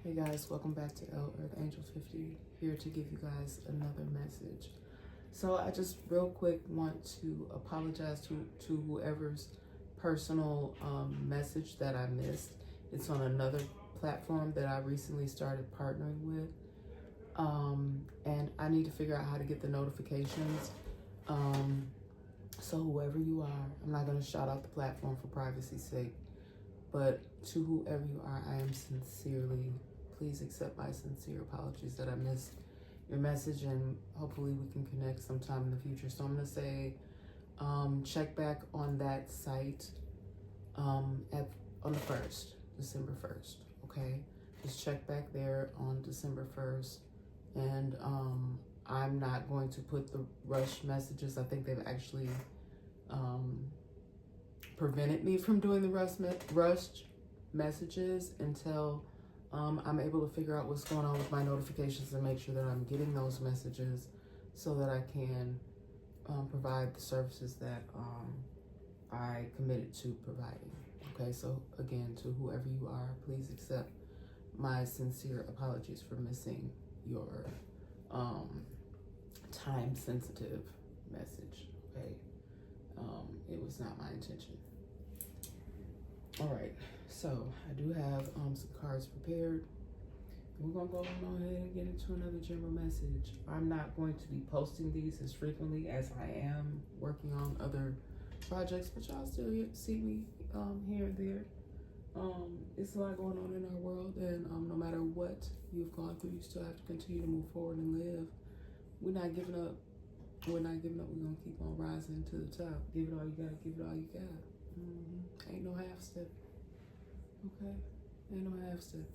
Hey guys, welcome back to L Earth Angel 50, here to give you guys another message. So I just real quick want to apologize to whoever's personal message that I missed. It's on another platform that I recently started partnering with. And I need to figure out how to get the notifications. So whoever you are, I'm not going to shout out the platform for privacy's sake, but to whoever you are, I am please accept my sincere apologies that I missed your message, and hopefully we can connect sometime in the future. So I'm going to say, check back on that site on the 1st, December 1st, okay? Just check back there on December 1st, and I'm not going to put the rush messages. I think they've actually prevented me from doing the rushed messages until I'm able to figure out what's going on with my notifications and make sure that I'm getting those messages so that I can provide the services that I committed to providing. Okay, so again, to whoever you are, please accept my sincere apologies for missing your time-sensitive message, okay? It was not my intention. All right, so I do have some cards prepared. We're gonna go on ahead and get into another general message. I'm not going to be posting these as frequently as I am working on other projects, but y'all still see me here and there. It's a lot going on in our world, and no matter what you've gone through, you still have to continue to move forward and live. We're not giving up. We're not giving up. We're gonna keep on rising to the top. Give it all you got. Give it all you got. Ain't no half step. Okay? Ain't no half step.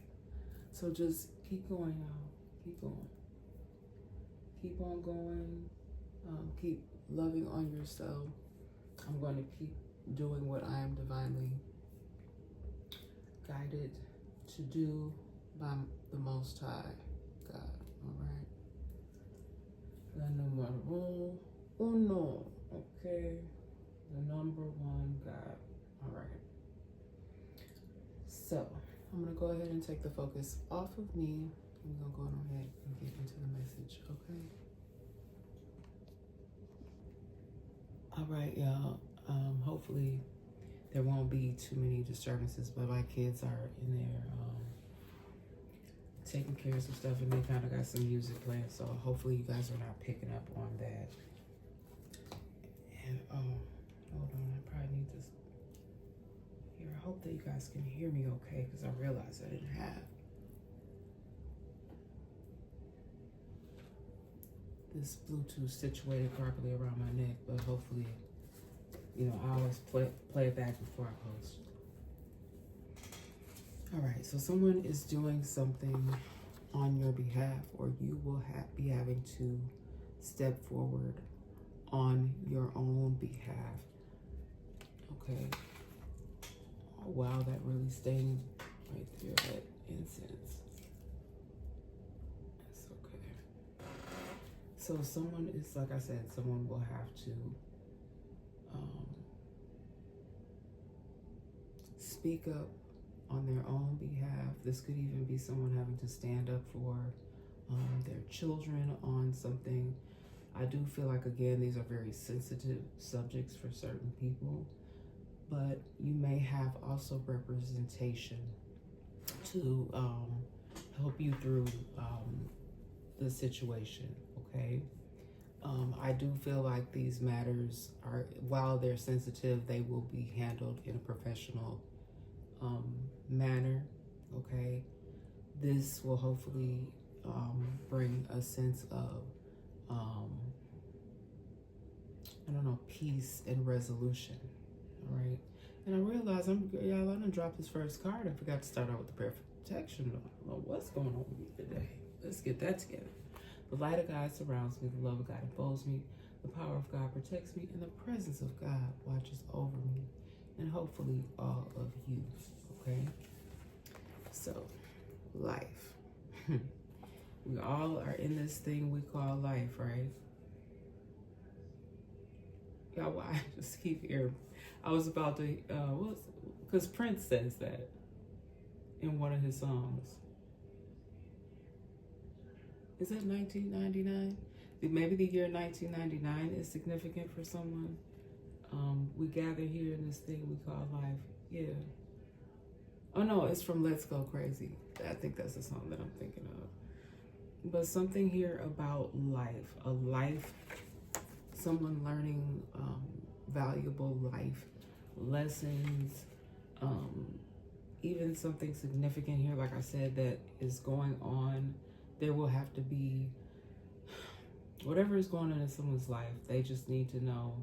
So just keep going, y'all. Keep going. Keep on going. Keep loving on yourself. I'm going to keep doing what I am divinely guided to do by the Most High God. All right? La numero uno. Okay? The number one God. All right. So I'm going to go ahead and take the focus off of me. I'm going to go on ahead and get into the message, okay? All right, y'all. Hopefully there won't be too many disturbances, but my kids are in there taking care of some stuff, and they kind of got some music playing, so hopefully you guys are not picking up on that. And hold on, I probably need this here. I hope that you guys can hear me okay, because I realized I didn't have this Bluetooth situated properly around my neck, but hopefully, you know, I always play it back before I post. All right, so someone is doing something on your behalf, or you will be having to step forward on your own behalf. Okay. Oh, wow, that really stained right there, that incense. That's okay. So someone is, like I said, someone will have to speak up on their own behalf. This could even be someone having to stand up for their children on something. I do feel like, again, these are very sensitive subjects for certain people, but you may have also representation to help you through the situation, okay? I do feel like these matters are, while they're sensitive, they will be handled in a professional manner, okay? This will hopefully bring a sense of, I don't know, peace and resolution, all right? And I realize y'all, I done dropped this first card and forgot to start out with the prayer for protection. I don't know what's going on with me today. Let's get that together. The light of God surrounds me, the love of God enfolds me, the power of God protects me, and the presence of God watches over me, and hopefully all of you, okay? So, life. We all are in this thing we call life, right? Y'all, why I just keep hearing, I was about to, because Prince says that in one of his songs. Is that 1999? Maybe the year 1999 is significant for someone. We gather here in this thing we call life. Yeah. Oh no, it's from Let's Go Crazy. I think that's the song that I'm thinking of. But something here about life, a life, someone learning valuable life lessons, even something significant here, like I said, that is going on. There will have to be whatever is going on in someone's life. They just need to know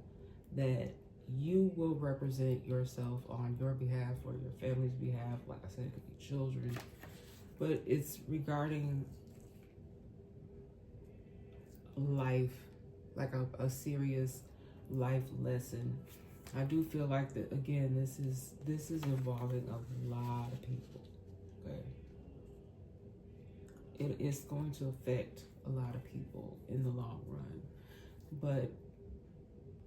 that you will represent yourself on your behalf or your family's behalf. Like I said, it could be children, but it's regarding life, like a serious life lesson. I do feel like that again. This is involving a lot of people. Okay, it is going to affect a lot of people in the long run, but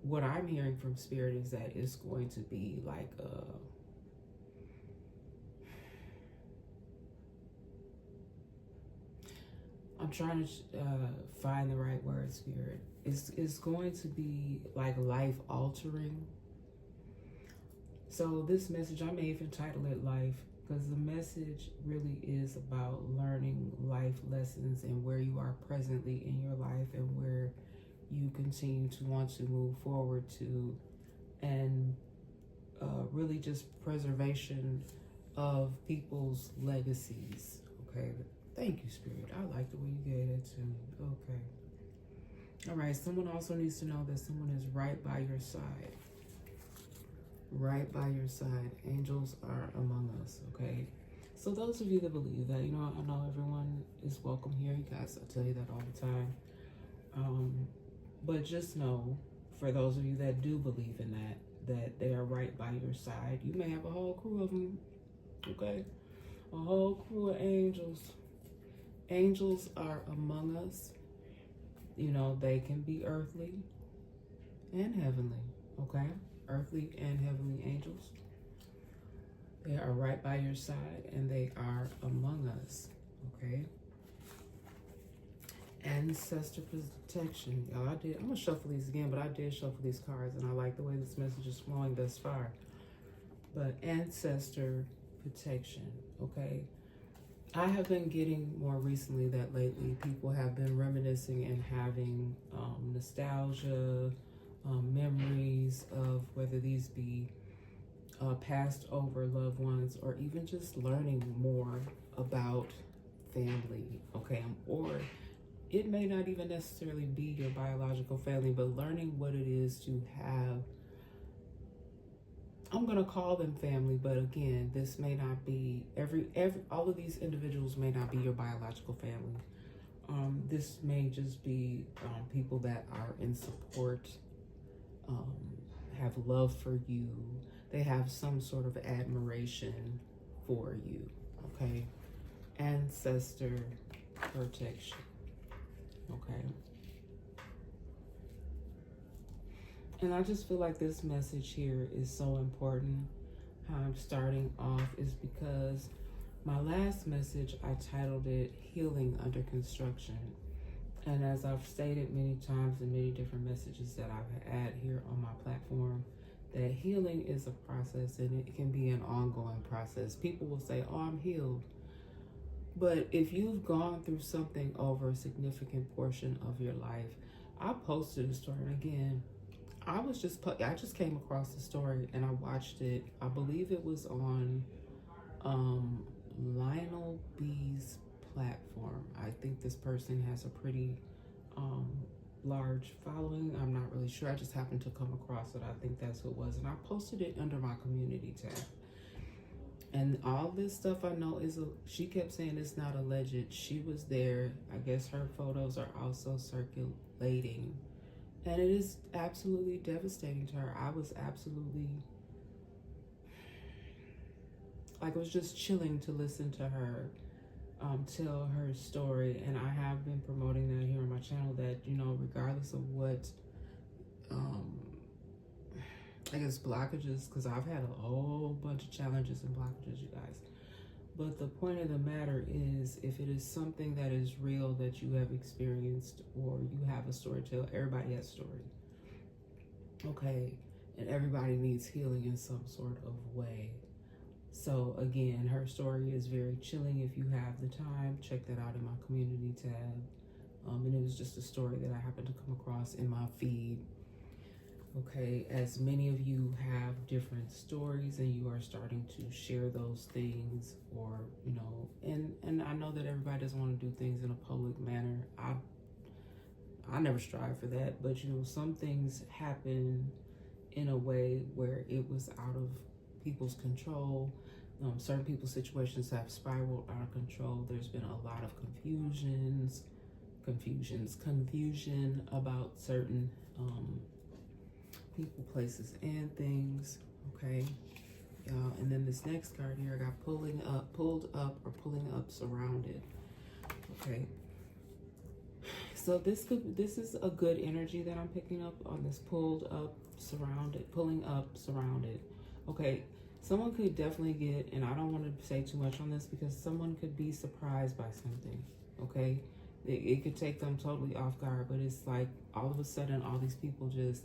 what I'm hearing from Spirit is that it's going to be like I'm trying to find the right word, Spirit. It's going to be like life altering. So this message, I may even title it Life, because the message really is about learning life lessons and where you are presently in your life and where you continue to want to move forward to, and really just preservation of people's legacies. Okay, thank you, Spirit. I like the way you gave that to me. Okay. All right, someone also needs to know that someone is right by your side. Right by your side. Angels are among us, okay? So those of you that believe that, you know, I know everyone is welcome here. You guys, I tell you that all the time. But just know, for those of you that do believe in that they are right by your side. You may have a whole crew of them, okay? A whole crew of angels. Angels are among us. You know, they can be earthly and heavenly, okay? Earthly and heavenly angels. They are right by your side and they are among us, okay? Ancestor protection. Y'all, I'm going to shuffle these again, but I did shuffle these cards and I like the way this message is flowing thus far. But ancestor protection, okay? I have been getting more recently that lately people have been reminiscing and having nostalgia, memories of whether these be passed over loved ones or even just learning more about family, okay? Or it may not even necessarily be your biological family, but learning what it is to have, I'm going to call them family, but again, this may not be all of these individuals may not be your biological family. This may just be people that are in support, have love for you. They have some sort of admiration for you, okay? Ancestor protection, okay? And I just feel like this message here is so important. How I'm starting off is because my last message, I titled it Healing Under Construction. And as I've stated many times in many different messages that I've had here on my platform, that healing is a process and it can be an ongoing process. People will say, oh, I'm healed. But if you've gone through something over a significant portion of your life, I posted a story, and again, I just came across the story and I watched it. I believe it was on Lionel B's platform. I think this person has a pretty large following. I'm not really sure. I just happened to come across it. I think that's what it was. And I posted it under my community tab. And all this stuff I know she kept saying it's not alleged. She was there. I guess her photos are also circulating. And it is absolutely devastating to her. I was absolutely, like, it was just chilling to listen to her tell her story. And I have been promoting that here on my channel, that, you know, regardless of what, I guess blockages, because I've had a whole bunch of challenges and blockages, you guys. But the point of the matter if it is something that is real that you have experienced, or you have a story to tell. Everybody has a story. Okay. And everybody needs healing in some sort of way. So again, her story is very chilling. If you have the time, check that out in my community tab. And it was just a story that I happened to come across in my feed. Okay, as many of you have different stories and you are starting to share those things, or and I know that everybody doesn't want to do things in a public manner. I never strive for that, but some things happen in a way where it was out of people's control. Certain people's situations have spiraled out of control. There's been a lot of confusion about certain people, places, and things. Okay, y'all. And then this next card here, I got pulled up, surrounded. Okay. So this is a good energy that I'm picking up on this pulling up, surrounded. Okay, someone could definitely get, and I don't want to say too much on this because someone could be surprised by something. Okay, it could take them totally off guard, but it's like all of a sudden all these people just,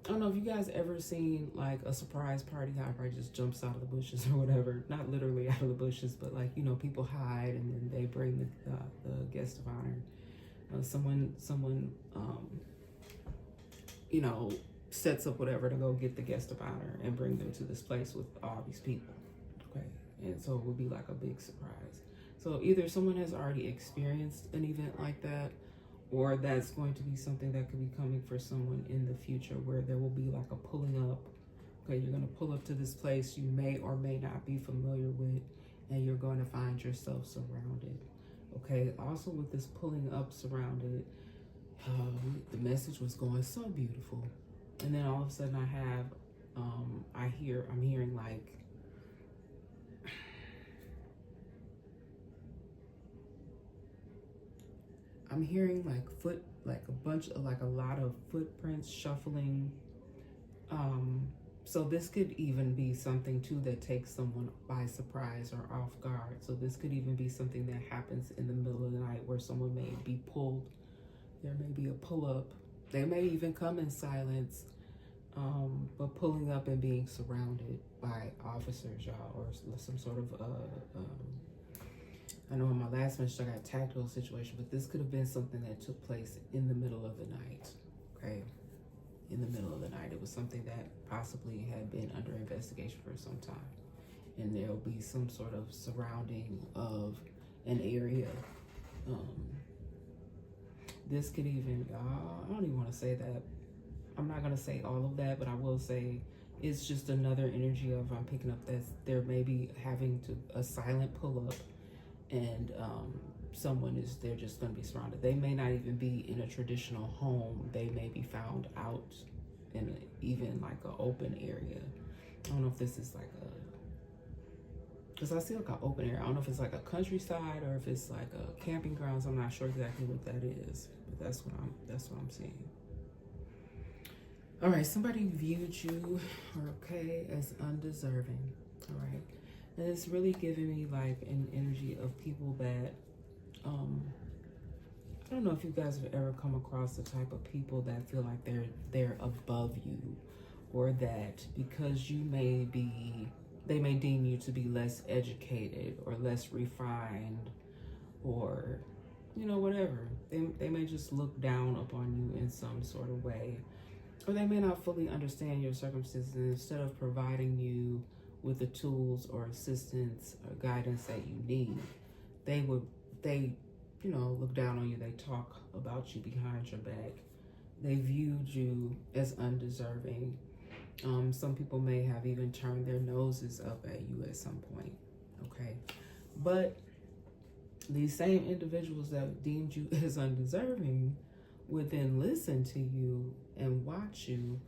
I don't know if you guys ever seen like a surprise party, how everybody just jumps out of the bushes or whatever. Not literally out of the bushes, but like, people hide and then they bring the guest of honor. Someone sets up whatever to go get the guest of honor and bring them to this place with all these people. Okay, and so it would be like a big surprise. So either someone has already experienced an event like that, or that's going to be something that could be coming for someone in the future, where there will be like a pulling up. Okay, you're going to pull up to this place you may or may not be familiar with, and you're going to find yourself surrounded. Okay, also with this pulling up, surrounded, the message was going so beautiful, and then all of a sudden I'm hearing like, a lot of footprints shuffling. So this could even be something too that takes someone by surprise or off guard. So this could even be something that happens in the middle of the night where someone may be pulled. There may be a pull up. They may even come in silence, but pulling up and being surrounded by officers, y'all, or some sort of I know in my last message I got a tactical situation, but this could have been something that took place in the middle of the night. Okay, in the middle of the night, it was something that possibly had been under investigation for some time, and there'll be some sort of surrounding of an area. This could even, I don't even want to say that. I'm not going to say all of that, but I will say it's just another energy of, I'm picking up that there may be having a silent pull up, and they're just going to be surrounded. They may not even be in a traditional home. They may be found out in even like an open area. I don't know if this is like because I see like an open area. I don't know if it's like a countryside or if it's like a camping grounds. I'm not sure exactly what that is, but that's what I'm seeing. All right, somebody viewed you, okay, as undeserving. All right, and it's really giving me like an energy of people that I don't know if you guys have ever come across the type of people that feel like they're above you, or that because they may deem you to be less educated or less refined, or whatever. They may just look down upon you in some sort of way, or they may not fully understand your circumstances, and instead of providing you with the tools or assistance or guidance that you need, they look down on you. They talk about you behind your back. They viewed you as undeserving. Some people may have even turned their noses up at you at some point. Okay, but these same individuals that deemed you as undeserving would then listen to you and watch you,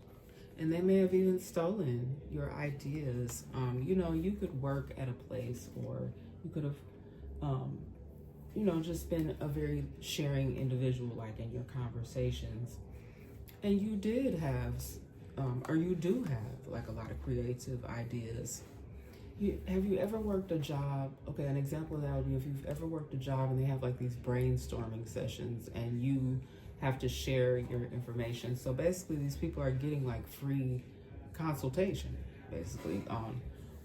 and they may have even stolen your ideas. You could work at a place, or you could have just been a very sharing individual, like in your conversations, and you did have or you do have like a lot of creative ideas. Have you ever worked a job? Okay, an example of that would be if you've ever worked a job and they have like these brainstorming sessions and you have to share your information. So basically, these people are getting like free consultation, basically, on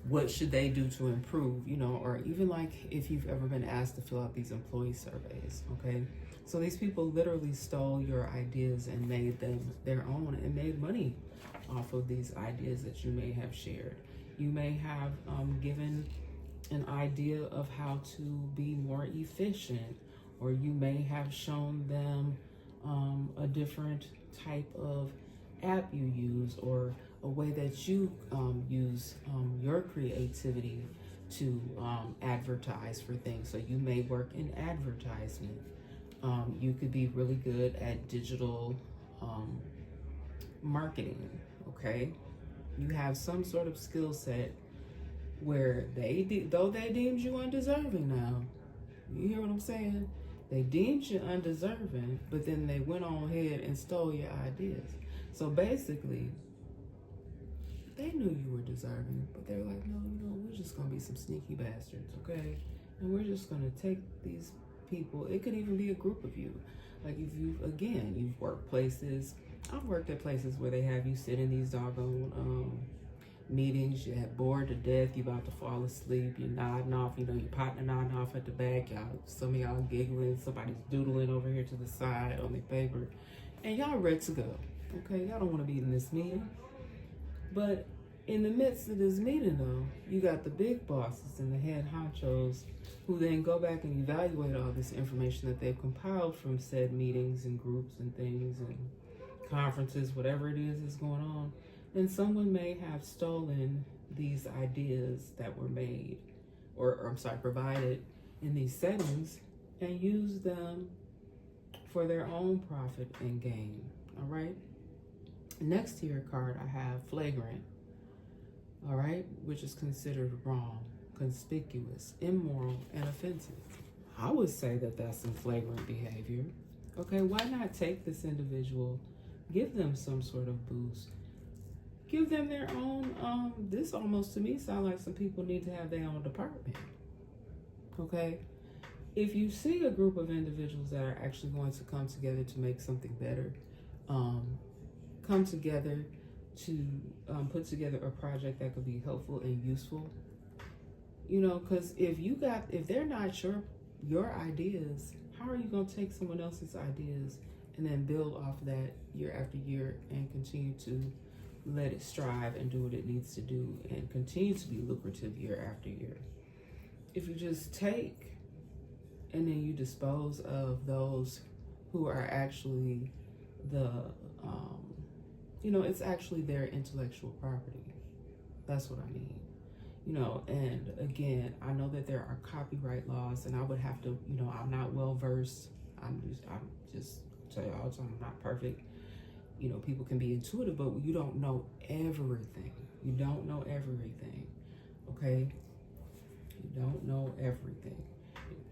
what should they do to improve, or even like if you've ever been asked to fill out these employee surveys, okay? So these people literally stole your ideas and made them their own and made money off of these ideas that you may have shared. You may have given an idea of how to be more efficient, or you may have shown them a different type of app you use, or a way that you use your creativity to advertise for things. So you may work in advertisement. You could be really good at digital marketing, okay? You have some sort of skill set where though they deemed you undeserving now, you hear what I'm saying? They deemed you undeserving, but then they went on ahead and stole your ideas. So basically, they knew you were deserving, but they're like, no, we're just gonna be some sneaky bastards, okay? And we're just gonna take these people. It could even be a group of you. Like if you've worked places. I've worked at places where they have you sit in these doggone meetings. You're bored to death. You're about to fall asleep. You're nodding off. Your partner nodding off at the back. Some of y'all giggling. Somebody's doodling over here to the side on their paper, and y'all ready to go. Okay, y'all don't want to be in this meeting. But in the midst of this meeting, though, you got the big bosses and the head honchos who then go back and evaluate all this information that they've compiled from said meetings and groups and things and conferences, whatever it is that's going on. And someone may have stolen these ideas that were made, provided in these settings, and used them for their own profit and gain. All right. Next to your card, I have flagrant. All right, which is considered wrong, conspicuous, immoral, and offensive. I would say that that's some flagrant behavior. Okay, why not take this individual, give them some sort of boost, give them their own, this almost to me sounds like some people need to have their own department. Okay, if you see a group of individuals that are actually going to come together to make something better, come together to put together a project that could be helpful and useful, because if they're not your ideas, how are you going to take someone else's ideas and then build off of that year after year and continue to let it strive and do what it needs to do and continue to be lucrative year after year? If you just take and then you dispose of those who are actually it's actually their intellectual property. That's what I mean. And again, I know that there are copyright laws, and I would have to, I'm not well versed. I'm just tell you all the time, I'm not perfect. People can be intuitive, but you don't know everything. You don't know everything. Okay? You don't know everything.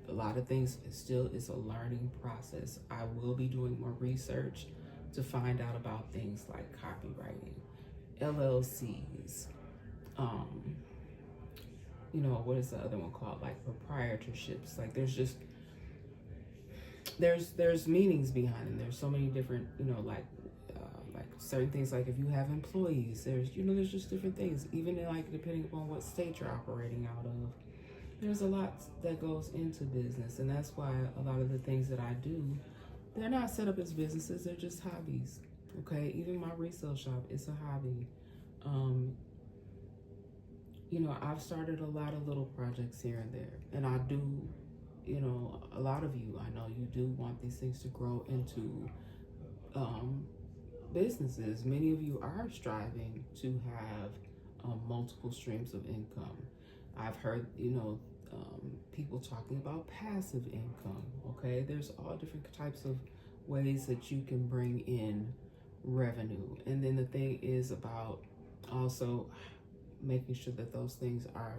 A lot of things it's a learning process. I will be doing more research to find out about things like copywriting, LLCs, what is the other one called? Like proprietorships. Like there's meanings behind it. There's so many different, like certain things, like if you have employees, there's just different things. Even like depending upon what state you're operating out of, there's a lot that goes into business. And that's why a lot of the things that I do, they're not set up as businesses, they're just hobbies. Okay, even my resale shop, it's a hobby. I've started a lot of little projects here and there, and I do, a lot of you, I know you do want these things to grow into businesses. Many of you are striving to have multiple streams of income. I've heard, people talking about passive income. Okay, there's all different types of ways that you can bring in revenue. And then the thing is about also making sure that those things are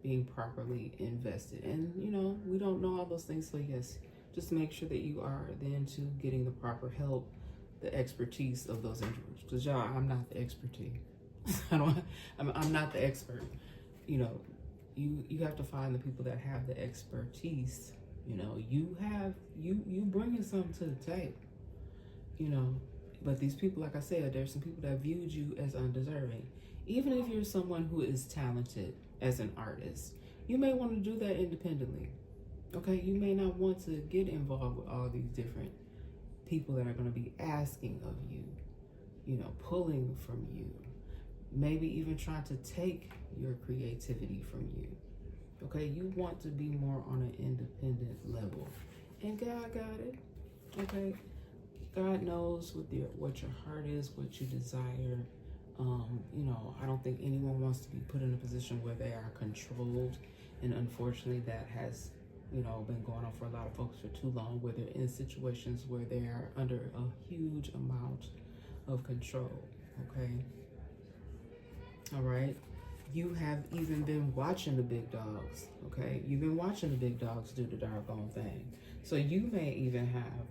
being properly invested. And we don't know all those things, so yes, just make sure that you are then to getting the proper help, the expertise of those individuals. Because y'all, I'm not the expertise. I'm not the expert. you have to find the people that have the expertise. You know, you bringing something to the table. You know, but these people, like I said, there's some people that viewed you as undeserving. Even if you're someone who is talented as an artist, you may want to do that independently. Okay, you may not want to get involved with all these different people that are going to be asking of you, you know, pulling from you, maybe even trying to take your creativity from you. Okay, you want to be more on an independent level, and God got it. Okay, God knows what your heart is, what you desire. You know, I don't think anyone wants to be put in a position where they are controlled, and unfortunately, that has, you know, been going on for a lot of folks for too long, where they're in situations where they are under a huge amount of control. Okay, all right. You have even been watching the big dogs. Okay, you've been watching the big dogs do the doggone thing. So you may even have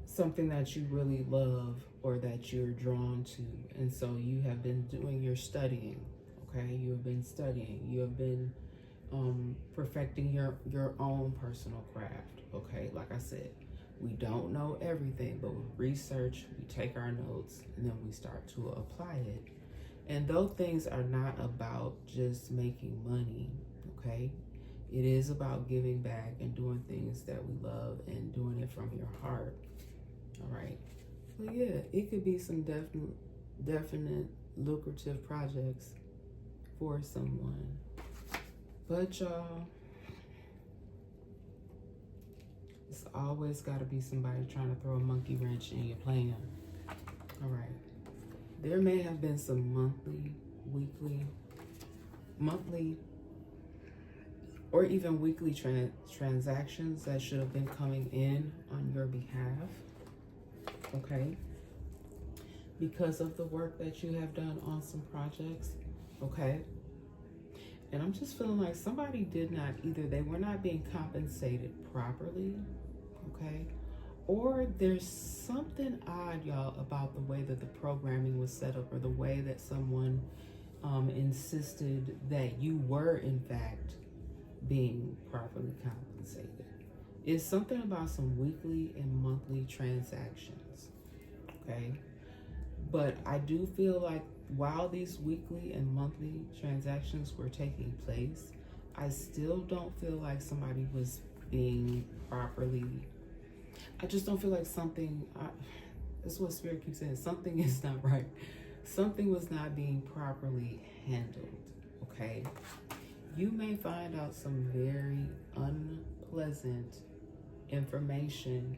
something that you really love or that you're drawn to, and so you have been doing your studying. Okay, you have been studying. You have been perfecting your own personal craft. Okay, like I said, we don't know everything, but with research, we take our notes and then we start to apply it. And though things are not about just making money, okay, it is about giving back and doing things that we love and doing it from your heart. All right. So yeah, it could be some definite lucrative projects for someone. But y'all, it's always got to be somebody trying to throw a monkey wrench in your plan. All right. There may have been some monthly, or even weekly transactions that should have been coming in on your behalf. Okay. Because of the work that you have done on some projects. Okay. And I'm just feeling like somebody did not, either they were not being compensated properly, okay? Or there's something odd, y'all, about the way that the programming was set up, or the way that someone insisted that you were, in fact, being properly compensated. It's something about some weekly and monthly transactions, okay? But I do feel like while these weekly and monthly transactions were taking place, I still don't feel like somebody was being properly, I just don't feel like that's what Spirit keeps saying, something is not right. Something was not being properly handled, okay? You may find out some very unpleasant information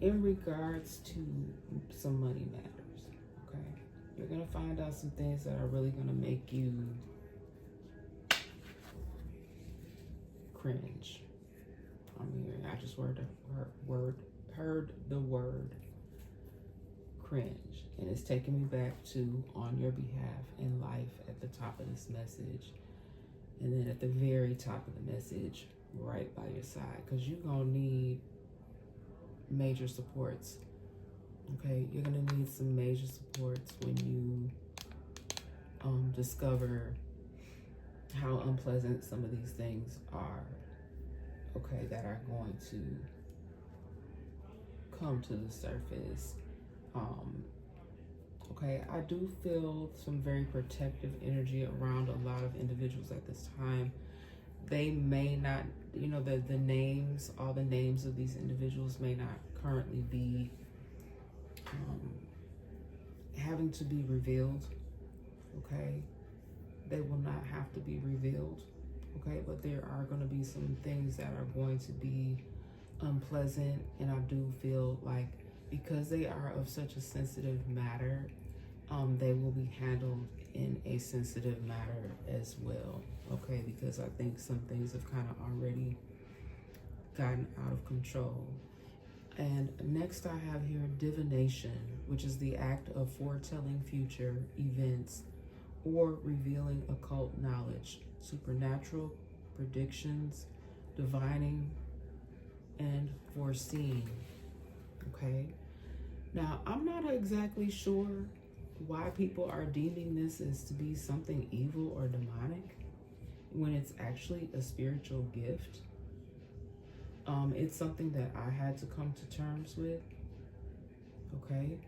in regards to some money matters. You're going to find out some things that are really going to make you cringe. I mean, I just heard the word cringe. And it's taking me back to on your behalf in life at the top of this message. And then at the very top of the message, right by your side. Because you're going to need major supports. Okay, you're going to need some major supports when you discover how unpleasant some of these things are, okay, that are going to come to the surface. Okay, I do feel some very protective energy around a lot of individuals at this time. They may not, you know, the names, all the names of these individuals may not currently be having to be revealed, okay? They will not have to be revealed, okay? But there are going to be some things that are going to be unpleasant, and I do feel like because they are of such a sensitive matter, they will be handled in a sensitive matter as well, okay? Because I think some things have kind of already gotten out of control. And next I have here divination, which is the act of foretelling future events or revealing occult knowledge, supernatural predictions, divining, and foreseeing. Okay. Now, I'm not exactly sure why people are deeming this as to be something evil or demonic when it's actually a spiritual gift. It's something that I had to come to terms with, okay?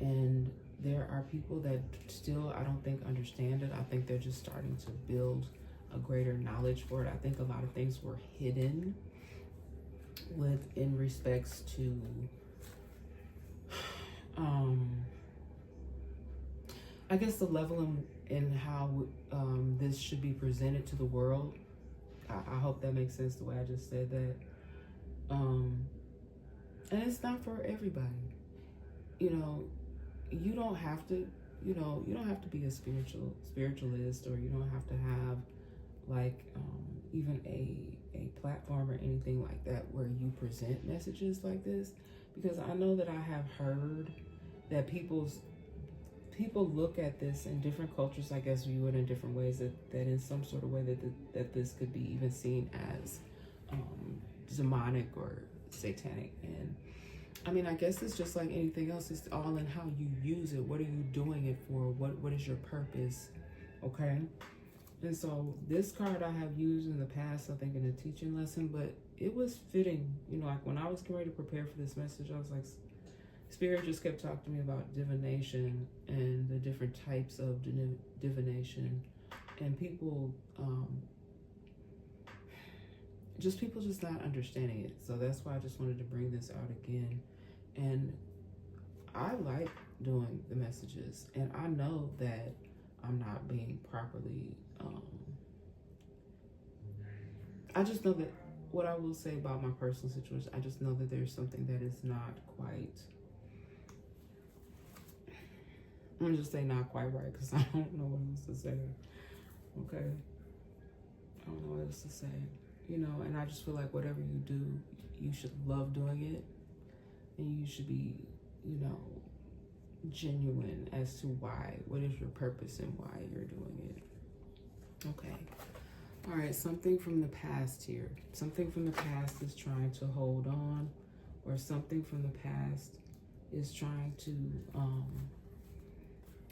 And there are people that still, I don't think, understand it. I think they're just starting to build a greater knowledge for it. I think a lot of things were hidden in respects to I guess the level in how this should be presented to the world. I hope that makes sense the way I just said that. And it's not for everybody. You know, you don't have to, you don't have to be a spiritualist, or you don't have to have like even a platform or anything like that where you present messages like this, because I know that I have heard that people look at this in different cultures, I guess, view it in different ways, that in some sort of way that this could be even seen as demonic or satanic. And I mean, I guess it's just like anything else. It's all in how you use it. What are you doing it for? What is your purpose? Okay. And so this card I have used in the past, I think in a teaching lesson, but it was fitting. You know, like when I was getting ready to prepare for this message, I was like, Spirit just kept talking to me about divination and the different types of divination, and people just not understanding it. So that's why I just wanted to bring this out again. And I like doing the messages, and I know that I'm not being properly I just know that what I will say about my personal situation, I just know that there's something that is not quite, I'm gonna just say not quite right, because I don't know what else to say. Okay, I don't know what else to say. You know, and I just feel like whatever you do, you should love doing it, and you should be, you know, genuine as to why, what is your purpose and why you're doing it. Okay. All right, something from the past here. Something from the past is trying to hold on, or something from the past is trying to, I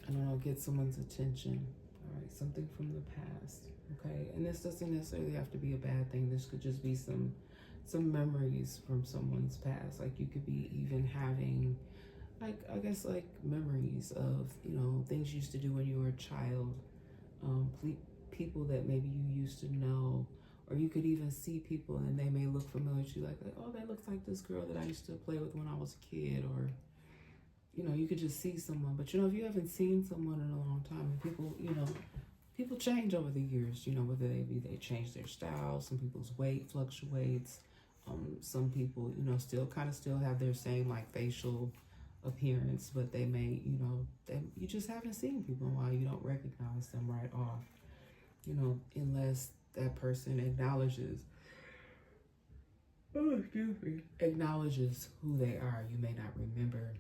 don't know, get someone's attention. All right, something from the past. Okay, and this doesn't necessarily have to be a bad thing. This could just be some memories from someone's past. Like you could be even having, like, I guess, like memories of, you know, things you used to do when you were a child. People that maybe you used to know, or you could even see people and they may look familiar to you, like, oh, that looks like this girl that I used to play with when I was a kid. Or, you know, you could just see someone. But, you know, if you haven't seen someone in a long time, and people, you know, people change over the years, you know, whether they change their style, some people's weight fluctuates, some people, you know, still have their same like facial appearance, but they may, you know, you just haven't seen people in a while. You don't recognize them right off, you know, unless that person acknowledges who they are. You may not remember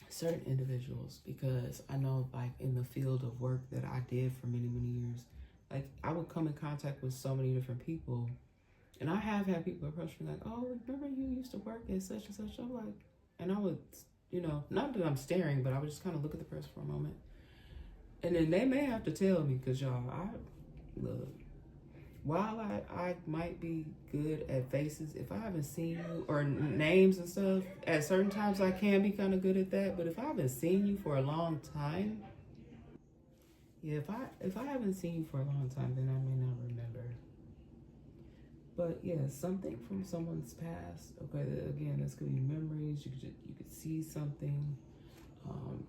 certain individuals, because I know, like, in the field of work that I did for many, many years, like, I would come in contact with so many different people, and I have had people approach me like, oh, remember you used to work at such and such? I'm like, and I would, you know, not that I'm staring, but I would just kind of look at the person for a moment, and then they may have to tell me, because y'all, look, while I might be good at faces, if I haven't seen you, or names and stuff, at certain times I can be kind of good at that. But if I haven't seen you for a long time, yeah, if I haven't seen you for a long time, then I may not remember. But yeah, something from someone's past. Okay, again, this could be memories. You could see something.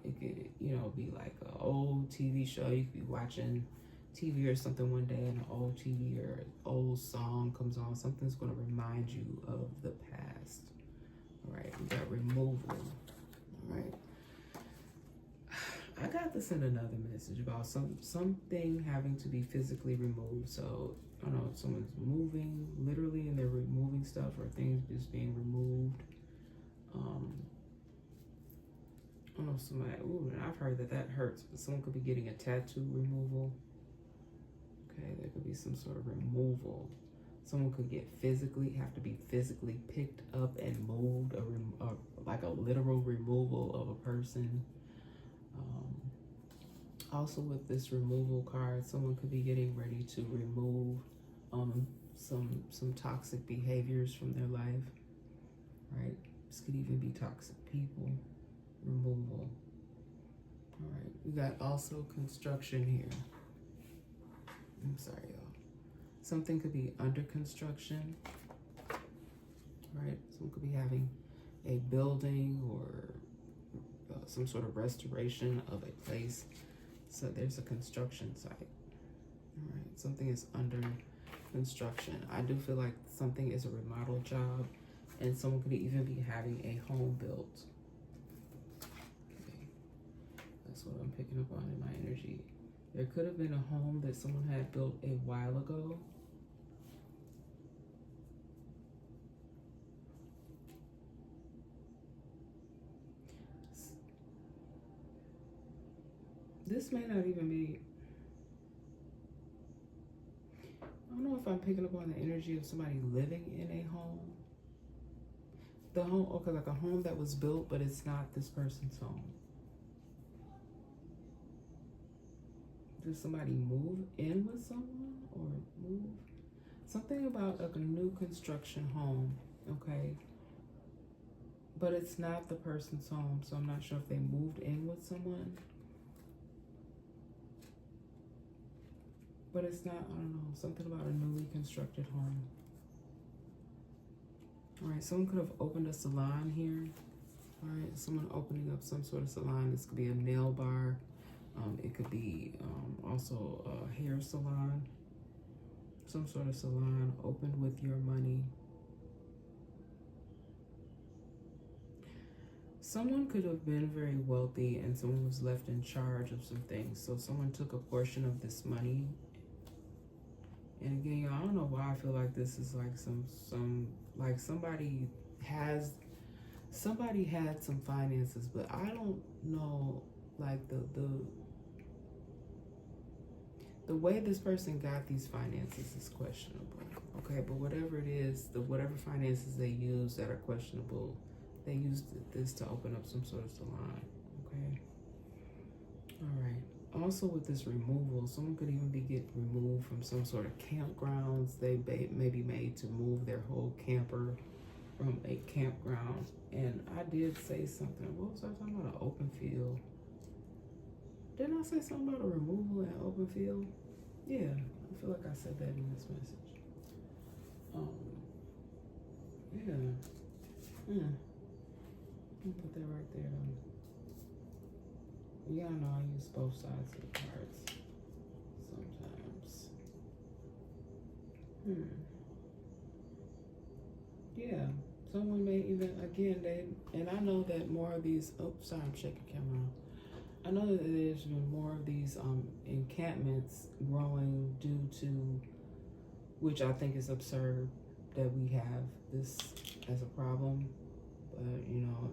It could, you know, be like an old TV show. You could be watching TV or something one day, and an old TV or an old song comes on. Something's going to remind you of the past. All right, we got removal. All right, I got this in another message about something having to be physically removed. So I don't know if someone's moving literally and they're removing stuff, or things just being removed. I don't know if somebody, ooh, and I've heard that hurts, but someone could be getting a tattoo removal. Okay, there could be some sort of removal. Someone could have to be physically picked up and moved, like a literal removal of a person. Also with this removal card, someone could be getting ready to remove some toxic behaviors from their life, right? This could even be toxic people. Removal. All right, we got also construction here. I'm sorry, y'all. Something could be under construction, right? Someone could be having a building or some sort of restoration of a place. So there's a construction site. All right, something is under construction. I do feel like something is a remodel job, and someone could even be having a home built. Okay, that's what I'm picking up on in my energy. There could have been a home that someone had built a while ago. This may not even be, I don't know if I'm picking up on the energy of somebody living in a home. The home, okay, like a home that was built, but it's not this person's home. Did somebody move in with someone or move? Something about like a new construction home, okay? But it's not the person's home, so I'm not sure if they moved in with someone. But it's not, I don't know, something about a newly constructed home. All right, someone could have opened a salon here. All right, someone opening up some sort of salon. This could be a nail bar. It could be also a hair salon. Some sort of salon opened with your money. Someone could have been very wealthy and someone was left in charge of some things. So someone took a portion of this money. And again, I don't know why I feel like this is like some like somebody had some finances, but I don't know, like the way this person got these finances is questionable. Okay, but whatever it is, whatever finances they use that are questionable, they used this to open up some sort of salon. Okay. All right. Also with this removal, someone could even get removed from some sort of campgrounds. They may be made to move their whole camper from a campground. And I did say something. What was I talking about? An open field. Didn't I say something about a removal and open field? Yeah, I feel like I said that in this message. Yeah. I'll put that right there though. Yeah, I know I use both sides of the cards sometimes. Yeah, someone may even, again, and I know that more of these, oh, sorry, I'm shaking camera. I know that there's been more of these encampments growing due to, which I think is absurd that we have this as a problem, but you know,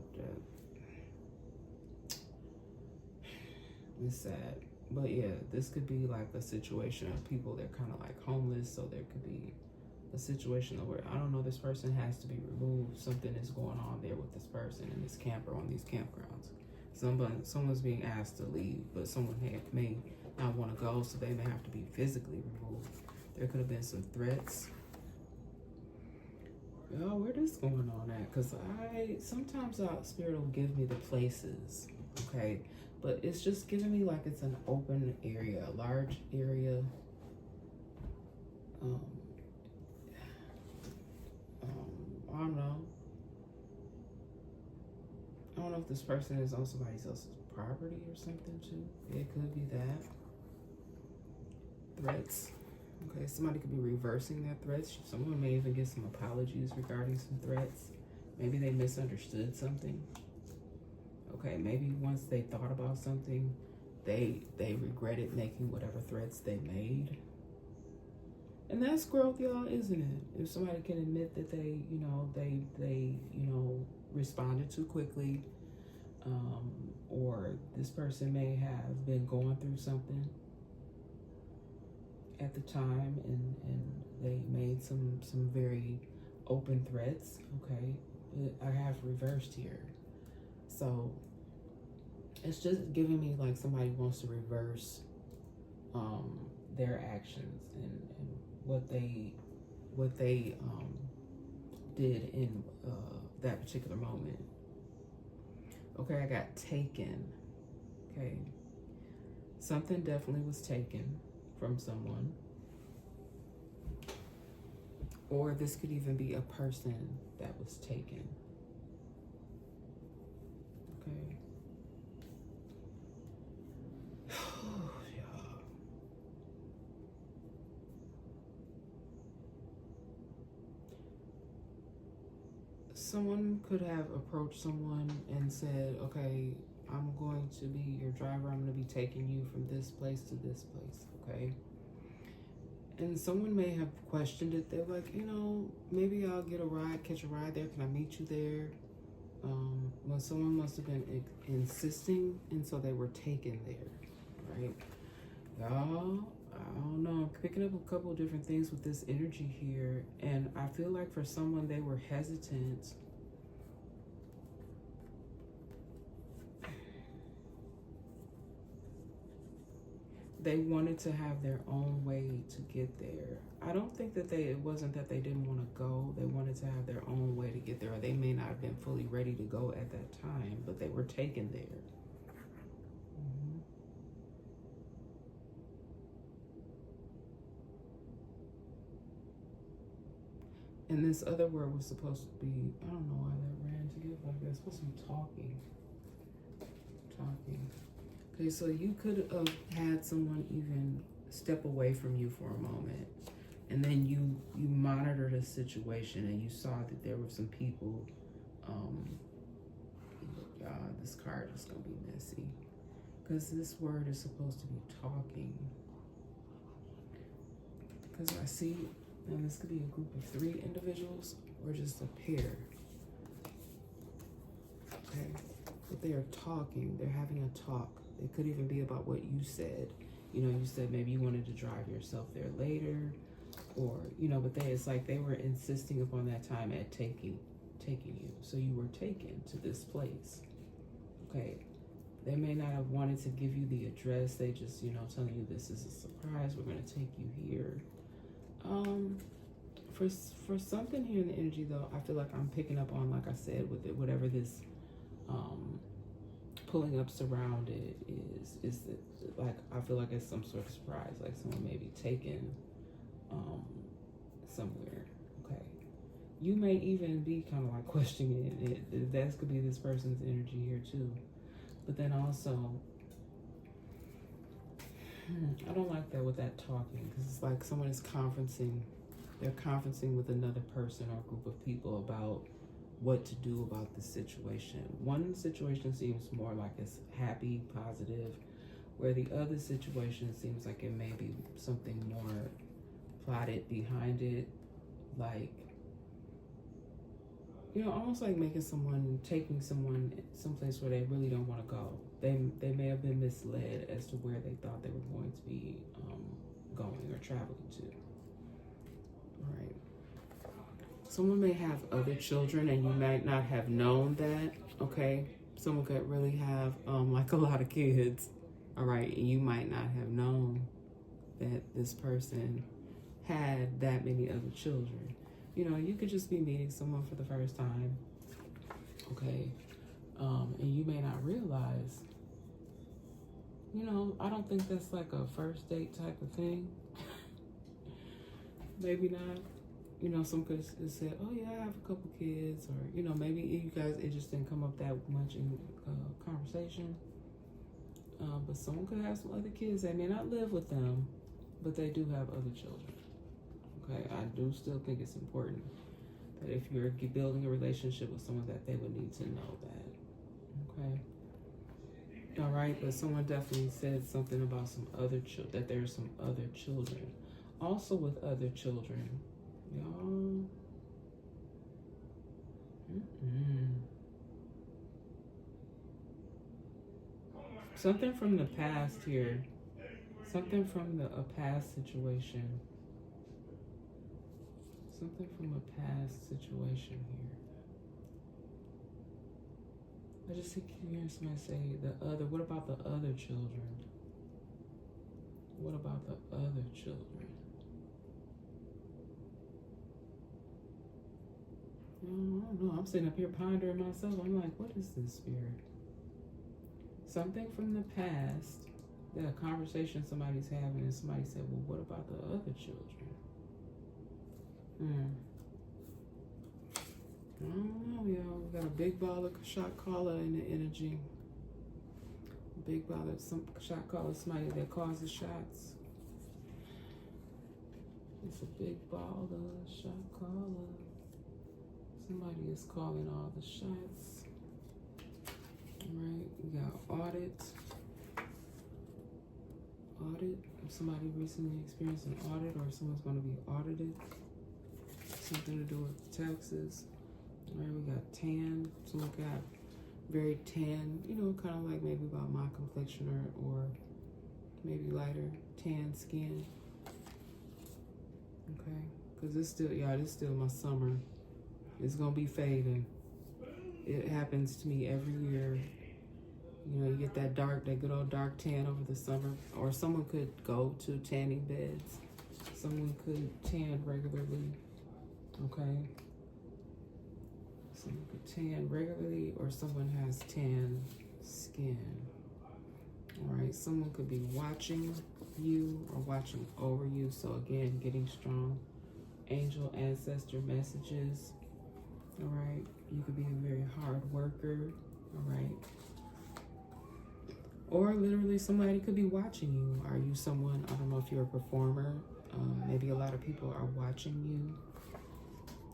it's sad. But yeah, this could be like a situation of people that are kind of like homeless, so there could be a situation where, I don't know, this person has to be removed. Something is going on there with this person and this camper on these campgrounds. Someone's being asked to leave, but someone may not want to go, so they may have to be physically removed. There could have been some threats. Yo, where this going on at? Because sometimes Spirit will give me the places, okay? But it's just giving me like it's an open area, a large area. I don't know. I don't know if this person is on somebody else's property or something too. It could be that. Threats. Okay, somebody could be reversing their threats. Someone may even get some apologies regarding some threats. Maybe they misunderstood something. Okay, maybe once they thought about something, they regretted making whatever threats they made. And that's growth, y'all, isn't it? If somebody can admit that they responded too quickly, or this person may have been going through something at the time and they made some very open threats. Okay, but I have reversed here. So It's just giving me like somebody wants to reverse their actions and what they did in that particular moment. Okay, I got taken. Okay, something definitely was taken from someone, or this could even be a person that was taken. Okay. Someone could have approached someone and said, okay, I'm going to be your driver. I'm going to be taking you from this place to this place, okay? And someone may have questioned it. They're like, maybe I'll get a ride, catch a ride there. Can I meet you there? Well, someone must have been insisting, and so they were taken there, right? Y'all, I don't know. I'm picking up a couple of different things with this energy here, and I feel like for someone, they were hesitant. They wanted to have their own way to get there. I don't think that it wasn't that they didn't want to go. They wanted to have their own way to get there. Or they may not have been fully ready to go at that time, but they were taken there. And this other word was supposed to be, I don't know why that ran together like that. It's supposed to be talking. Okay, so you could have had someone even step away from you for a moment. And then you monitored a situation and you saw that there were some people, this card is going to be messy. Because this word is supposed to be talking. Because I see, and this could be a group of 3 individuals or just a pair. Okay, but they are talking, they're having a talk. It could even be about what you said. You said maybe you wanted to drive yourself there later, or, but it's like they were insisting upon that time at taking you. So you were taken to this place. Okay, they may not have wanted to give you the address. They just, telling you this is a surprise. We're going to take you here. For something here in the energy though, I feel like I'm picking up on, like I said, with it, whatever this pulling up surrounded is it, like, I feel like it's some sort of surprise, like someone may be taken somewhere. Okay, you may even be kind of like questioning it. That could be this person's energy here too. But then also, I don't like that with that talking, because it's like someone is conferencing. They're conferencing with another person or group of people about what to do about the situation. One situation seems more like it's happy, positive, where the other situation seems like it may be something more plotted behind it, like, almost like taking someone someplace where they really don't want to go. They may have been misled as to where they thought they were going to be going or traveling to. All right. Someone may have other children and you might not have known that, okay? Someone could really have like a lot of kids, all right? And you might not have known that this person had that many other children. You could just be meeting someone for the first time, okay? And you may not realize, I don't think that's like a first date type of thing. Maybe not. Some could say, oh yeah, I have a couple kids, or, maybe you guys, it just didn't come up that much in conversation. But someone could have some other kids. They may not live with them, but they do have other children. Okay, I do still think it's important that if you're building a relationship with someone, that they would need to know that. Okay. All right, but someone definitely said something about some other that there's some other children. Also with other children, y'all. Something from the past here. Something from a past situation. Something from a past situation here. I just keep hearing somebody say the other. What about the other children? What about the other children? I don't know. I'm sitting up here pondering myself. I'm like, what is this, Spirit? Something from the past, that a conversation somebody's having, and somebody said, well, what about the other children? I don't know, y'all. We got a big ball of shot caller in the energy. Big ball of some shot caller, somebody that causes shots. It's a big ball of shot caller. Somebody is calling all the shots. All right, we got audit. Audit. If somebody recently experienced an audit, or someone's going to be audited. Something to do with taxes. All right, we got tan. Someone got very tan, you know, kind of like maybe about my complexion, or maybe lighter tan skin. Okay, because it's still, y'all, this still my summer. It's gonna be fading. It happens to me every year. You know, you get that good old dark tan over the summer. Or someone could go to tanning beds. Someone could tan regularly. Okay. Someone could tan regularly, or someone has tan skin. All right. Someone could be watching you or watching over you. So again, getting strong angel ancestor messages. All right. You could be a very hard worker. All right. Or literally somebody could be watching you. Are you someone, I don't know if you're a performer. Maybe a lot of people are watching you.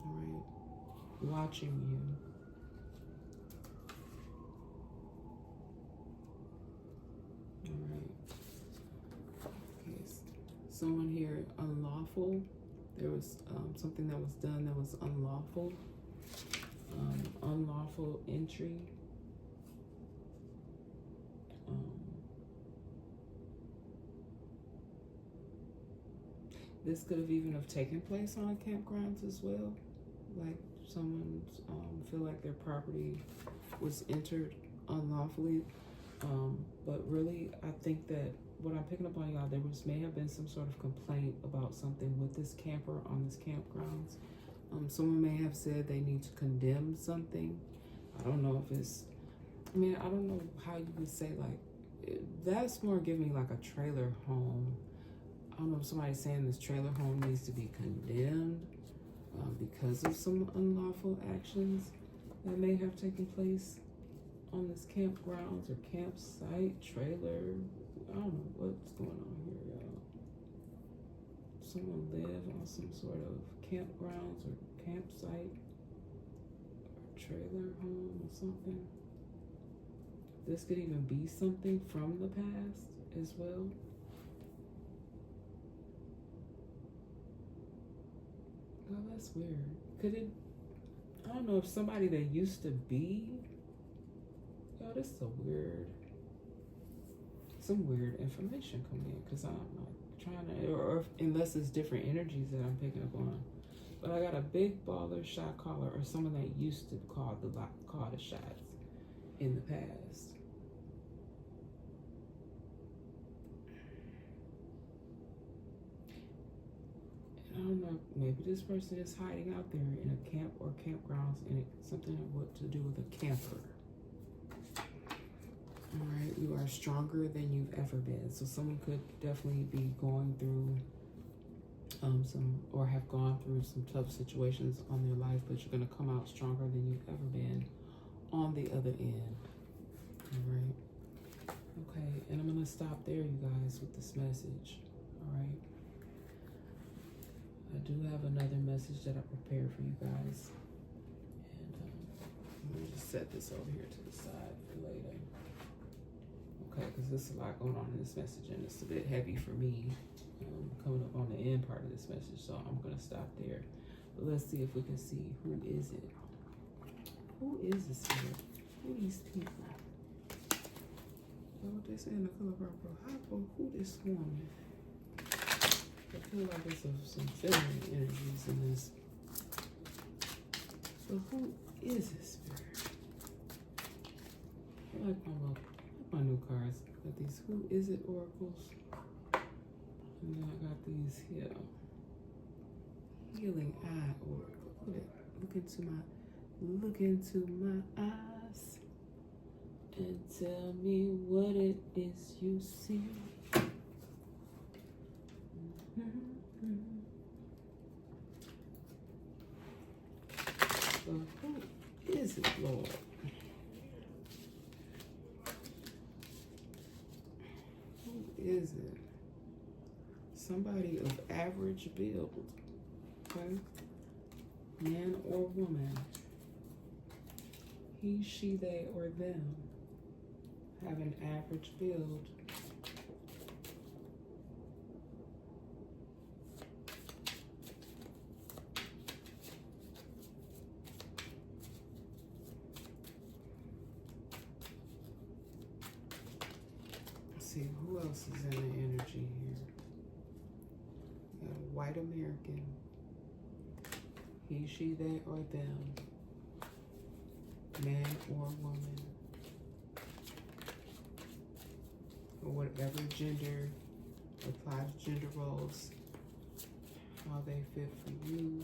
All right. Watching you. All right. Okay. Someone here, unlawful. There was something that was done that was unlawful. Unlawful entry. This could have even have taken place on campgrounds as well. Like someone feel like their property was entered unlawfully. But really, I think that what I'm picking up on, y'all, may have been some sort of complaint about something with this camper on this campgrounds. Someone may have said they need to condemn something. I don't know if it's, I mean, I don't know how you would say, like, that's more giving me like a trailer home. I don't know if somebody's saying this trailer home needs to be condemned because of some unlawful actions that may have taken place on this campgrounds or campsite, trailer. I don't know what's going on here, y'all. Someone live on some sort of campgrounds or campsite or trailer home or something. This could even be something from the past as well. Oh, that's weird. Could it, I don't know if somebody that used to be, yo, this is some weird information coming in, because I'm like trying to, or unless it's different energies that I'm picking up on. But I got a big baller shot caller, or someone that used to call the shots in the past. I don't know, maybe this person is hiding out there in a camp or campgrounds, and it's something what to do with a camper. All right, you are stronger than you've ever been. So someone could definitely be going through or have gone through some tough situations on their life, but you're going to come out stronger than you've ever been on the other end. All right. Okay, and I'm going to stop there, you guys, with this message. All right. I do have another message that I prepared for you guys. And let me just set this over here to the side for later. Okay, because there's a lot going on in this message, and it's a bit heavy for me coming up on the end part of this message, so I'm going to stop there. But let's see if we can see, who is it? Who is this here? Who are these people? What they say in the color purple? Who this woman? I feel like there's some feminine energies in this. So who is this spirit? like my new cards. Got these Who Is It oracles. And then I got these here. Healing Eye oracle. Look at it. Look into my eyes and tell me what it is you see. So who is it, Lord? Who is it? Somebody of average build, okay? Man or woman. He, she, they, or them have an average build. Let's see, who else is in the energy here? We got a white American. He, she, they, or them. Man or woman. Or whatever gender, apply to gender roles, how they fit for you.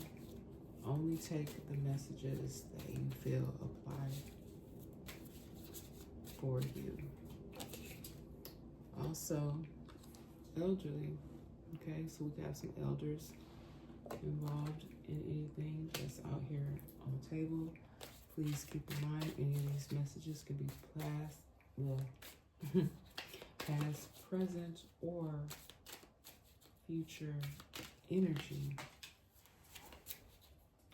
Only take the messages that you feel apply for you. Also, elderly. Okay, so we got some elders involved in anything that's out here on the table. Please keep in mind any of these messages can be past, present, or future energy.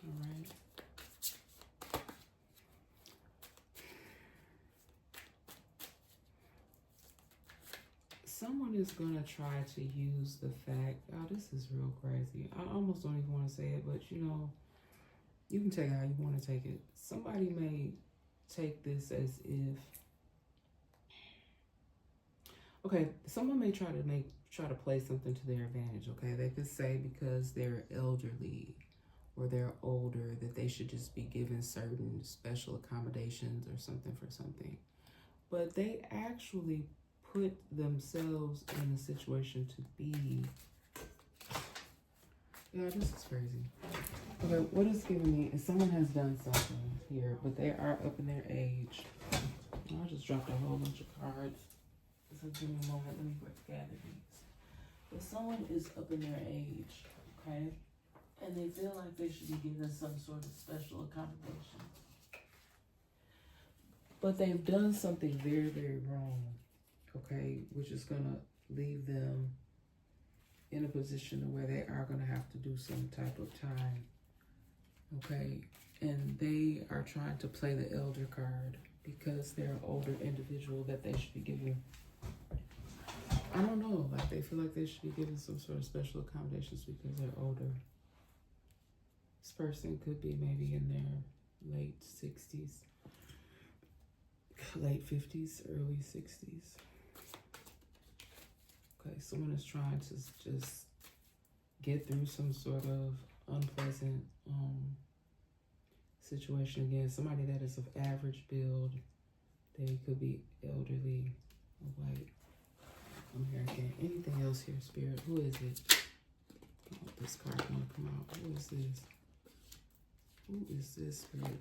All right. Someone is going to try to use the fact, oh, this is real crazy. I almost don't even want to say it, but you know, you can take it how you want to take it. Somebody may take this as if, okay, someone may try to play something to their advantage, okay? They could say because they're elderly or they're older that they should just be given certain special accommodations or something for something. But they actually put themselves in a situation to be, yeah, this is crazy. Okay, what it's giving me is someone has done something here, but they are up in their age. I just dropped a whole bunch of cards. So give me a moment, let me gather these. But someone is up in their age, okay? And they feel like they should be given some sort of special accommodation. But they've done something very, very wrong, okay? Which is gonna leave them in a position where they are gonna have to do some type of time, okay? And they are trying to play the elder card because they're an older individual that they should be given, I don't know, like they feel like they should be given some sort of special accommodations because they're older. This person could be maybe in their late 60s, late 50s, early 60s. Okay, someone is trying to just get through some sort of unpleasant situation. Again, somebody that is of average build. They could be elderly, white. I'm here again. Anything else here, Spirit? Who is it? Oh, this card gonna come out. Who is this? Who is this, Spirit?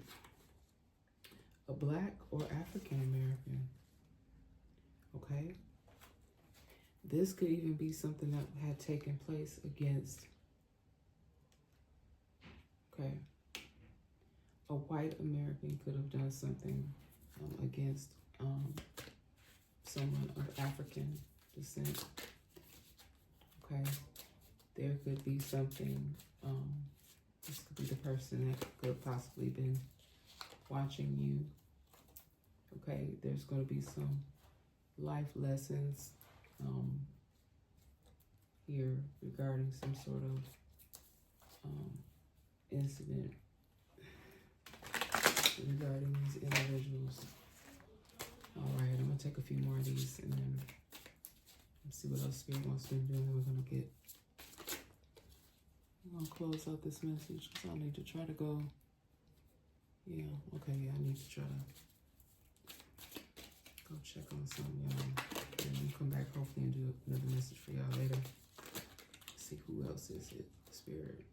A Black or African American. Okay. This could even be something that had taken place against, okay, a white American could have done something against someone of African descent. Okay, there could be something, this could be the person that could have possibly been watching you. Okay, there's going to be some life lessons here regarding some sort of incident regarding these individuals. All right, I'm gonna take a few more of these and then see what else Spirit wants me to do. And we're gonna close out this message because I need to try to go. Yeah, okay, yeah, I need to try to Go check on something, y'all. And we'll come back hopefully and do another message for y'all later. See who else is it, Spirit.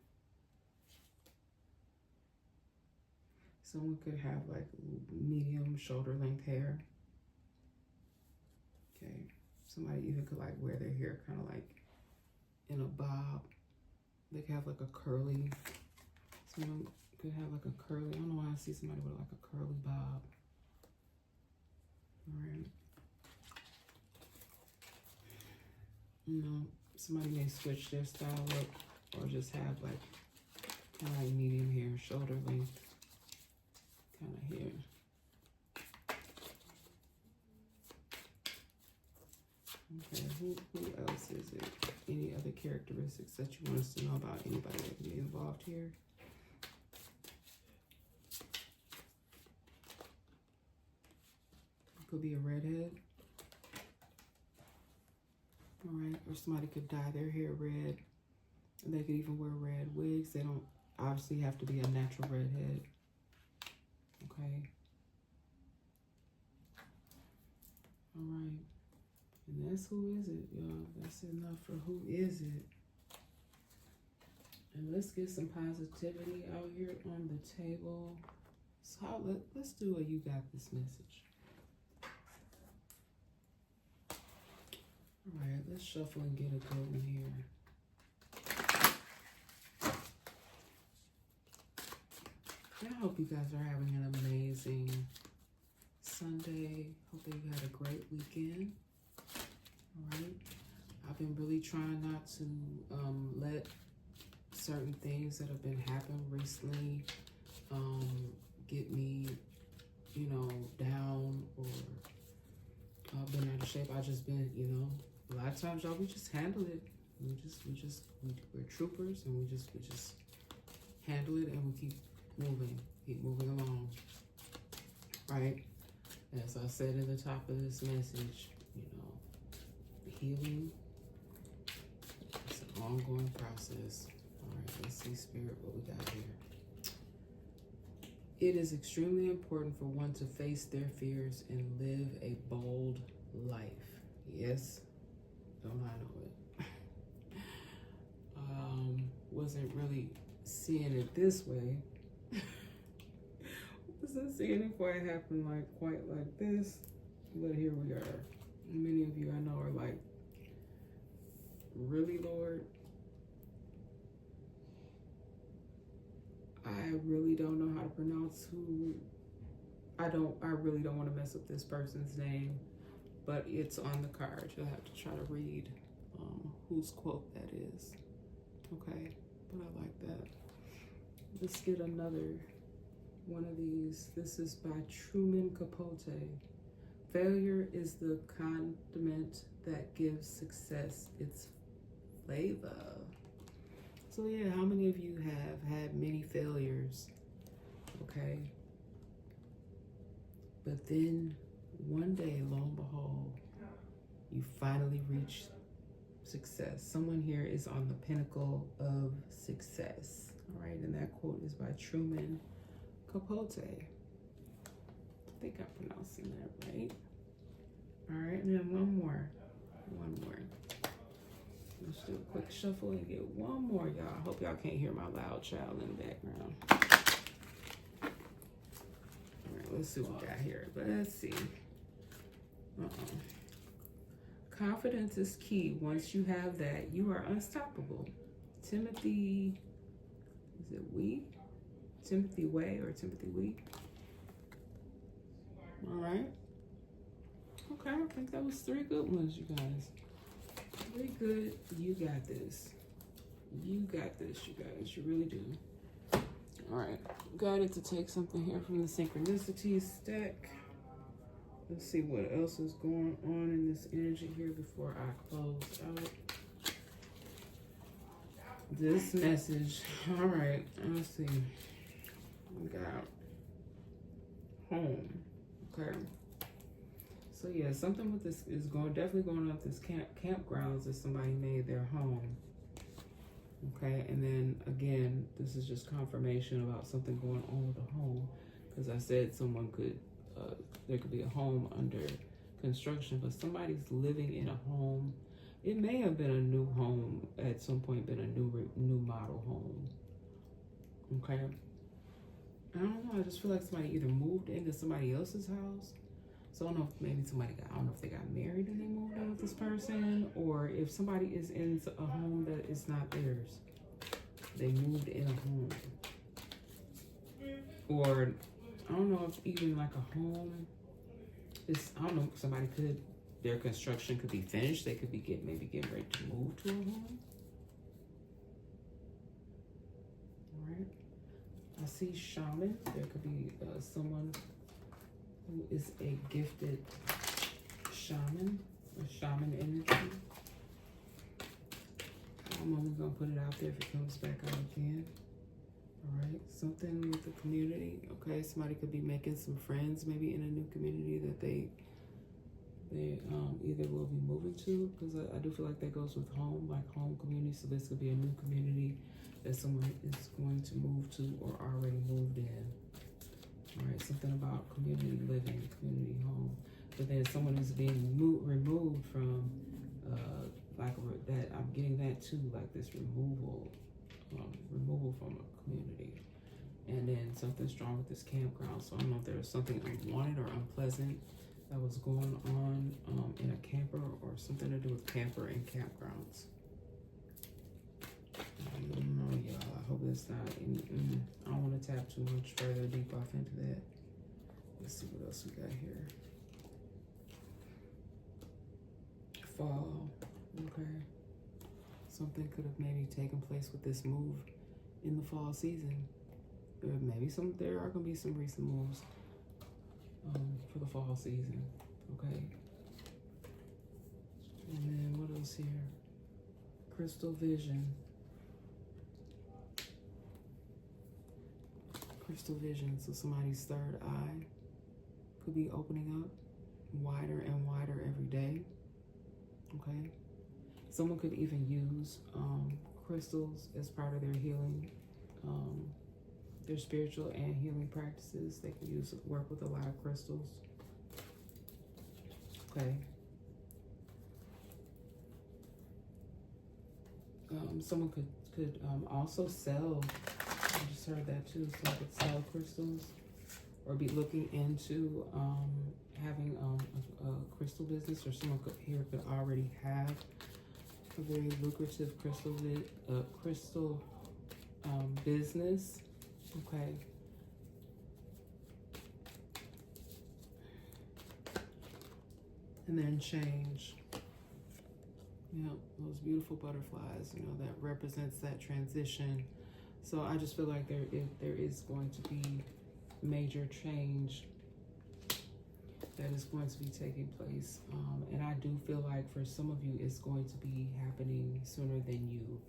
Someone could have like medium shoulder length hair. Okay. Somebody even could like wear their hair kind of like in a bob. They could have like a curly. Someone could have like a curly. I don't know why I see somebody with like a curly bob. All right. You know, somebody may switch their style up or just have like kind of like medium hair, shoulder length kind of hair. Okay, who else is it? Any other characteristics that you want us to know about anybody that can be involved here? Could be a redhead. All right, or somebody could dye their hair red. And they could even wear red wigs. They don't obviously have to be a natural redhead. Okay. All right. And that's who is it, y'all. That's enough for who is it. And let's get some positivity out here on the table. So let's do a you got this message. All right, let's shuffle and get a good one here. I hope you guys are having an amazing Sunday. Hope that you had a great weekend. All right. I've been really trying not to let certain things that have been happening recently get me, you know, down or been out of shape. I just been, you know, a lot of times, y'all, we just handle it. We're troopers, and we just handle it, and we keep moving along. Right? As I said in the top of this message, you know, healing is an ongoing process. All right, let's see, Spirit, what we got here. It is extremely important for one to face their fears and live a bold life. Yes, don't I know it? Wasn't really seeing it this way. Wasn't seeing it quite happen like quite like this, but here we are. Many of you I know are like, really, Lord? I really don't know how to pronounce who. I really don't want to mess up this person's name, but it's on the card. You'll have to try to read whose quote that is. Okay, but I like that. Let's get another one of these. This is by Truman Capote. Failure is the condiment that gives success its flavor. So yeah, how many of you have had many failures? Okay. But then one day, lo and behold, you finally reach success. Someone here is on the pinnacle of success. All right, and that quote is by Truman Capote. I think I'm pronouncing that right. All right, and then one more. Let's do a quick shuffle and get one more, y'all. I hope y'all can't hear my loud child in the background. All right, let's see what we got here. Let's see. Confidence is key. Once you have that, you are unstoppable. Timothy, is it Wee? Timothy Way or Timothy Wee? All right. Okay, I think that was 3 good ones, you guys. 3 good. You got this. You got this, you guys. You really do. All right. Guided to take something here from the Synchronicities stack. Let's see what else is going on in this energy here before I close out this message. All right. Let's see. We got home. Okay. So yeah, something with this is definitely going on with this campgrounds that somebody made their home. Okay, and then again, this is just confirmation about something going on with the home, because I said someone could, there could be a home under construction, but somebody's living in a home. It may have been a new home at some point, been a new model home. Okay. I don't know. I just feel like somebody either moved into somebody else's house. So I don't know if maybe I don't know if they got married and they moved in with this person, or if somebody is in a home that is not theirs. They moved in a home. Or I don't know if even like a home is, I don't know, their construction could be finished. They could be getting ready to move to a home. All right. I see shaman. There could be someone who is a gifted shaman, a shaman energy. I'm only gonna put it out there. If it comes back out again. All right, something with the community. Okay, somebody could be making some friends, maybe in a new community that they either will be moving to, because I do feel like that goes with home, like home community. So this could be a new community that someone is going to move to or already moved in. All right, something about community living, community home. But then someone is being removed from, that I'm getting that too, like this removal from a community. And then something strong with this campground. So I don't know if there was something unwanted or unpleasant that was going on in a camper, or something to do with camper and campgrounds. I don't know, y'all. I hope it's not I don't want to tap too much further deep off into that. Let's see what else we got here. Fall. Okay. Something could have maybe taken place with this move in the fall season. There are going to be some recent moves for the fall season. Okay. And then what else here? Crystal vision. Crystal vision. So somebody's third eye could be opening up wider and wider every day. Okay. Someone could even use crystals as part of their healing, their spiritual and healing practices. They can work with a lot of crystals. Okay. Someone could also sell. I just heard that too. Someone could sell crystals, or be looking into having a crystal business, or someone could already have a very lucrative crystal business. Okay. And then change. Yep, those beautiful butterflies, that represents that transition. So I just feel like there is going to be major change that is going to be taking place. And I do feel like for some of you, it's going to be happening sooner than you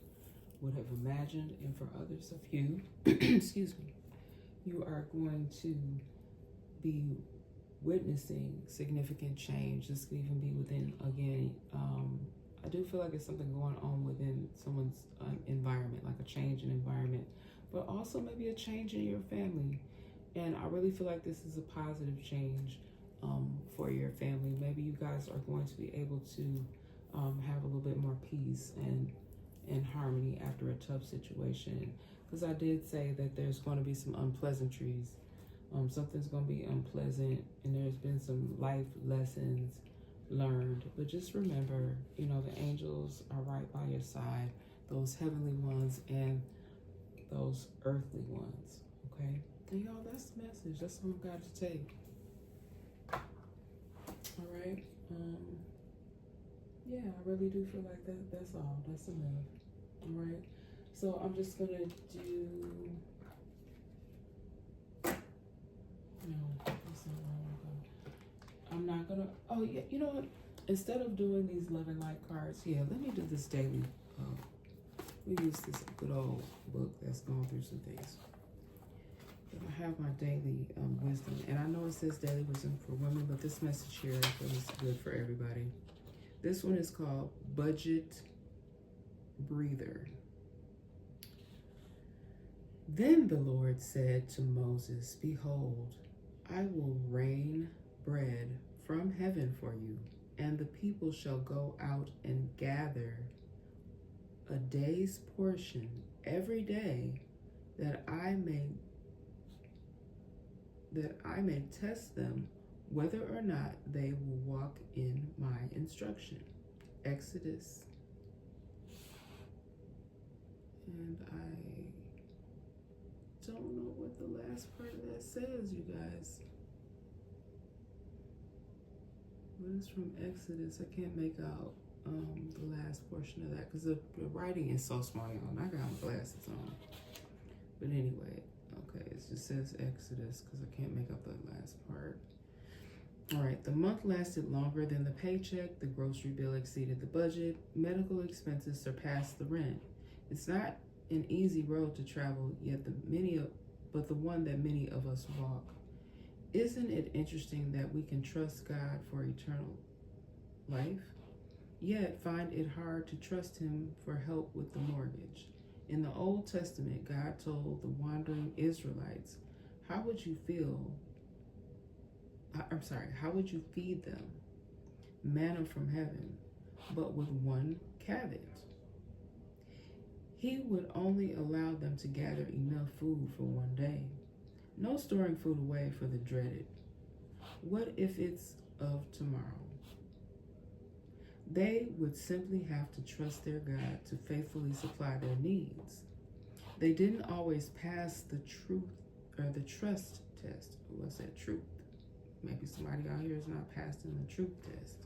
would have imagined. And for others of you, excuse me, you are going to be witnessing significant change. This could even be within, again, I do feel like it's something going on within someone's environment, like a change in environment, but also maybe a change in your family. And I really feel like this is a positive change for your family. Maybe you guys are going to be able to have a little bit more peace and harmony after a tough situation. Because I did say that there's going to be some unpleasantries. Something's going to be unpleasant, and there's been some life lessons learned. But just remember, the angels are right by your side, those heavenly ones and those earthly ones. Okay? And y'all, that's the message. That's all I've got to take. All right. Yeah, I really do feel like that's all. That's enough. All right. So I'm just gonna do. No, that's not where I'm not gonna. Oh yeah, you know what? Instead of doing these love and light cards, let me do this daily. We use this good old book that's going through some things. I have my daily wisdom, and I know it says daily wisdom for women, but this message here I feel is good for everybody. This one is called Budget Breather. Then the Lord said to Moses, "Behold, I will rain bread from heaven for you, and the people shall go out and gather a day's portion every day, that I may test them whether or not they will walk in my instruction. Exodus. And I don't know what the last part of that says, you guys. But it's from Exodus. I can't make out the last portion of that because the writing is so small, y'all. And I got my glasses on. But anyway, okay, it just says Exodus because I can't make out that last part. All right, the month lasted longer than the paycheck. The grocery bill exceeded the budget. Medical expenses surpassed the rent. It's not an easy road to travel, yet but the one that many of us walk. Isn't it interesting that we can trust God for eternal life, yet find it hard to trust Him for help with the mortgage? In the Old Testament, God told the wandering Israelites, how would you feed them? Manna from heaven, but with one caveat. He would only allow them to gather enough food for one day. No storing food away for the dreaded. What if it's of tomorrow? They would simply have to trust their God to faithfully supply their needs. They didn't always pass the trust test. What's that, truth? Maybe somebody out here is not passing the truth test.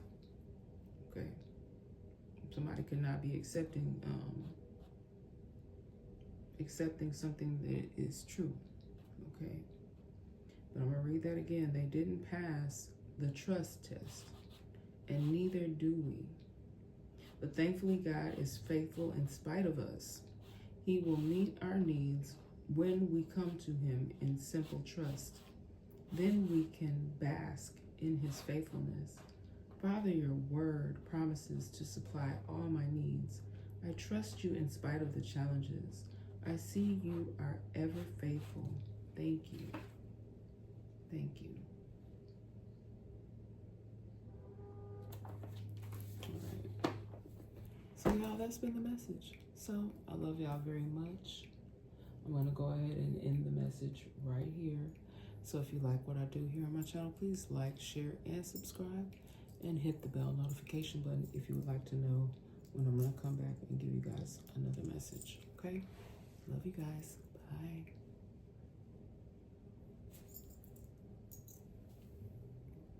Okay. Somebody could not be accepting something that is true. Okay. But I'm going to read that again. They didn't pass the trust test, and neither do we. But thankfully, God is faithful in spite of us. He will meet our needs when we come to Him in simple trust. Then we can bask in His faithfulness. Father, your word promises to supply all my needs. I trust you in spite of the challenges. I see you are ever faithful. Thank you. Thank you. All right. So y'all, that's been the message. So I love y'all very much. I'm going to go ahead and end the message right here. So if you like what I do here on my channel, please like, share, and subscribe. And hit the bell notification button if you would like to know when I'm going to come back and give you guys another message. Okay? Love you guys. Bye.